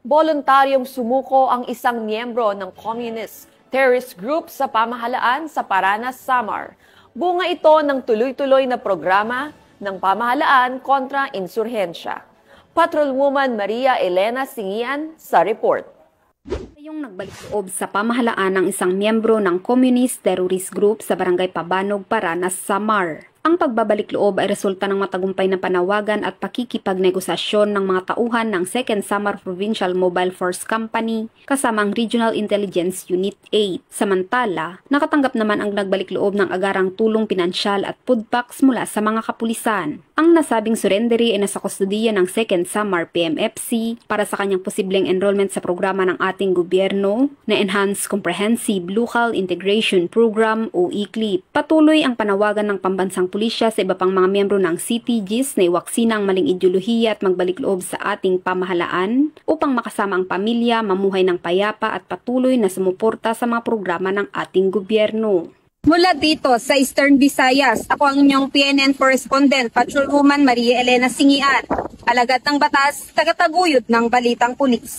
Voluntaryong sumuko ang isang miyembro ng communist terrorist group sa pamahalaan sa Paranas, Samar. Bunga ito ng tuloy-tuloy na programa ng pamahalaan kontra insurhensya. Patrolwoman Maria Elena Singian sa report. Yung nagbalik loob sa pamahalaan ng isang miyembro ng communist terrorist group sa Barangay Pabanog, Paranas, Samar. Ang pagbabalik loob ay resulta ng matagumpay na panawagan at pakikipagnegosasyon ng mga tauhan ng 2nd Samar Provincial Mobile Force Company kasama ang Regional Intelligence Unit 8. Samantala, nakatanggap naman ang nagbalik loob ng agarang tulong pinansyal at food packs mula sa mga kapulisan. Ang nasabing surrendery ay nasa kustudiya ng 2nd Samar PMFC para sa kanyang posibleng enrollment sa programa ng ating gobyerno na Enhanced Comprehensive Local Integration Program o ECLIP. Patuloy ang panawagan ng pambansang pulisya sa iba pang mga miyembro ng CTGs na iwaksina ang maling ideolohiya at magbalik loob sa ating pamahalaan upang makasama ang pamilya, mamuhay ng payapa at patuloy na sumuporta sa mga programa ng ating gobyerno. Mula dito sa Eastern Visayas, ako ang inyong PNN correspondent, Patrolwoman Maria Elena Singian, alagad ng batas, tagataguyod ng Balitang Pulis.